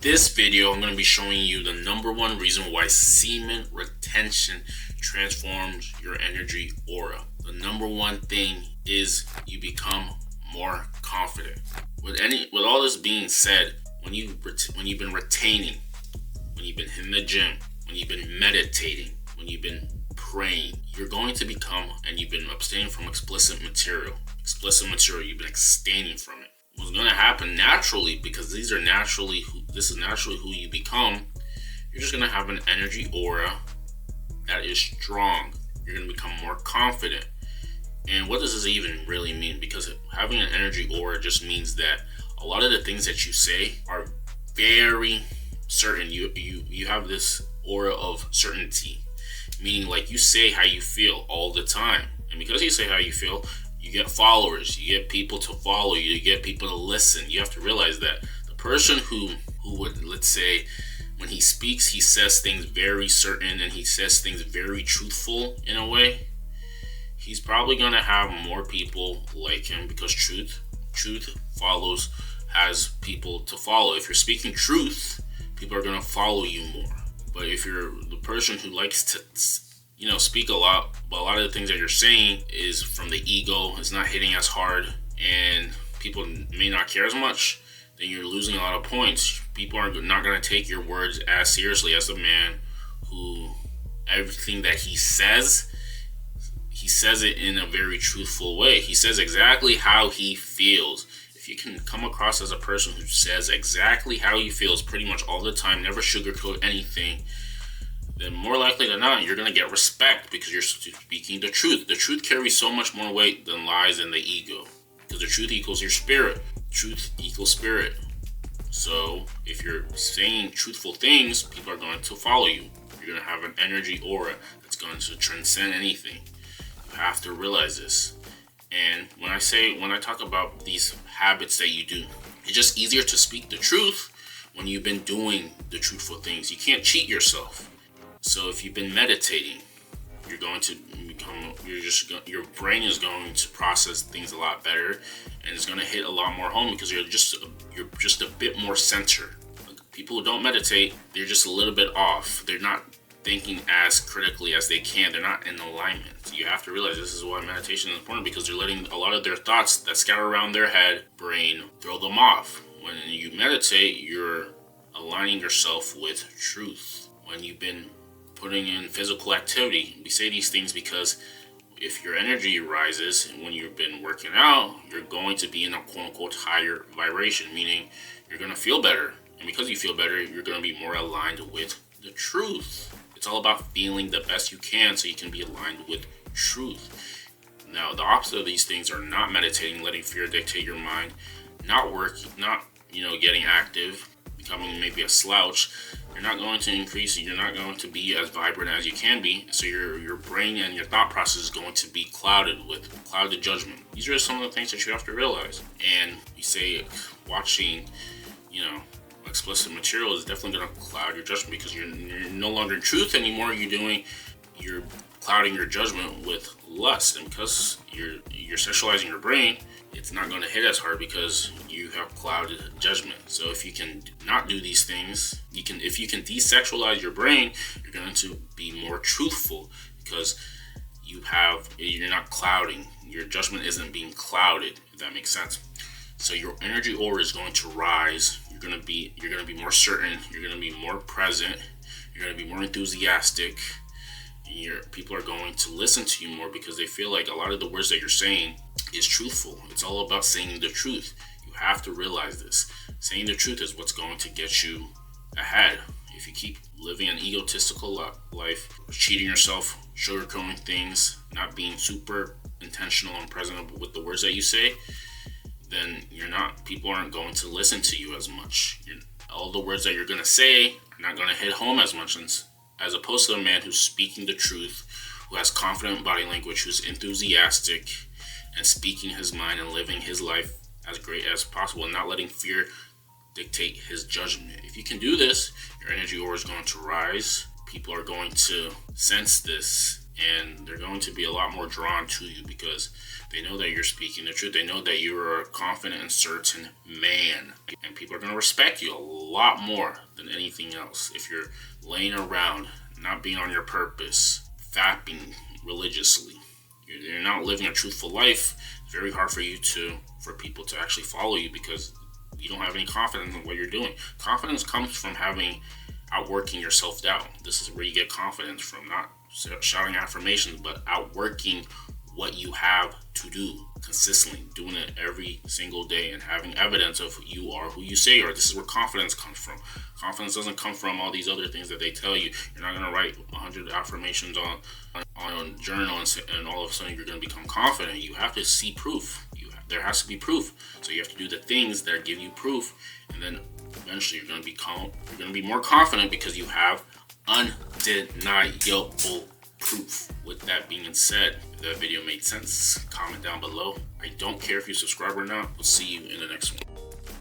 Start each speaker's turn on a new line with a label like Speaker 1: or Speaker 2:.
Speaker 1: This video, I'm going to be showing you the number one reason why semen retention transforms your energy aura. The number one thing is you become more confident. With all this being said, when you've been retaining, when you've been in the gym, when you've been meditating, when you've been praying, you're going to become, and you've been abstaining from explicit material, you've been abstaining from it. What's going to happen naturally, because this is naturally who you become, you're just going to have an energy aura that is strong. You're going to become more confident. And what does this even really mean? Because having an energy aura just means that a lot of the things that you say are very certain. You have this aura of certainty, meaning like you say how you feel all the time. And because you say how you feel, you get followers, you get people to follow you, you get people to listen. You have to realize that the person who would, let's say, when he speaks, he says things very certain and he says things very truthful in a way, he's probably going to have more people like him, because truth has people to follow. If you're speaking truth, people are going to follow you more. But if you're the person who likes to speak a lot, but a lot of the things that you're saying is from the ego, it's not hitting as hard, and people may not care as much, then you're losing a lot of points. People are not going to take your words as seriously as the man who everything that he says it in a very truthful way. He says exactly how he feels. If you can come across as a person who says exactly how he feels pretty much all the time, never sugarcoat anything, then more likely than not, you're going to get respect because you're speaking the truth. The truth carries so much more weight than lies and the ego, because the truth equals your spirit. Truth equals spirit. So if you're saying truthful things, people are going to follow you. You're going to have an energy aura that's going to transcend anything. You have to realize this. And when I talk about these habits that you do, it's just easier to speak the truth when you've been doing the truthful things. You can't cheat yourself. So if you've been meditating, you're going to become, your brain is going to process things a lot better, and it's going to hit a lot more home because you're just a bit more centered. Like, people who don't meditate, they're just a little bit off. They're not thinking as critically as they can. They're not in alignment. So you have to realize this is why meditation is important, because they're letting a lot of their thoughts that scatter around their head, brain, throw them off. When you meditate, you're aligning yourself with truth. When you've been putting in physical activity, we say these things because if your energy rises and when you've been working out, you're going to be in a quote-unquote higher vibration, meaning you're going to feel better. And because you feel better, you're going to be more aligned with the truth. It's all about feeling the best you can so you can be aligned with truth. Now, the opposite of these things are not meditating, letting fear dictate your mind, not working, not getting active, becoming maybe a slouch. You're not going to increase, you're not going to be as vibrant as you can be. So your brain and your thought process is going to be clouded judgment. These are some of the things that you have to realize. And you say watching, explicit material is definitely going to cloud your judgment, because you're no longer in truth anymore. You're clouding your judgment with lust, and because you're sexualizing your brain, it's not going to hit as hard because you have clouded judgment. So if you can not do these things, if you can desexualize your brain, you're going to be more truthful, because you're not clouding. Your judgment isn't being clouded, if that makes sense. So your energy aura is going to rise. You're going to be more certain. You're going to be more present. You're going to be more enthusiastic. People are going to listen to you more because they feel like a lot of the words that you're saying is truthful. It's all about saying the truth. You have to realize this. Saying the truth is what's going to get you ahead. If you keep living an egotistical life, cheating yourself, sugarcoating things, not being super intentional and present with the words that you say, then people aren't going to listen to you as much. All the words that you're going to say are not going to hit home as much, as opposed to a man who's speaking the truth, who has confident body language, who's enthusiastic and speaking his mind and living his life as great as possible and not letting fear dictate his judgment. If you can do this, your energy aura is going to rise. People are going to sense this, and they're going to be a lot more drawn to you because they know that you're speaking the truth. They know that you're a confident and certain man, and people are going to respect you a lot more than anything else. If you're laying around, not being on your purpose, fapping religiously, you're not living a truthful life. It's very hard for people to actually follow you because you don't have any confidence in what you're doing. Confidence comes from outworking your self-doubt. This is where you get confidence from, not shouting affirmations, but outworking what you have to do consistently, doing it every single day and having evidence of you are who you say you are. This is where confidence comes from. Confidence doesn't come from all these other things that they tell you. You're not going to write 100 affirmations on a journal and all of a sudden you're going to become confident. You have to see proof. There has to be proof. So you have to do the things that give you proof, and then eventually you're going to be more confident because you have undeniable proof. With that being said, if that video made sense, comment down below. I don't care if you subscribe or not. We'll see you in the next one.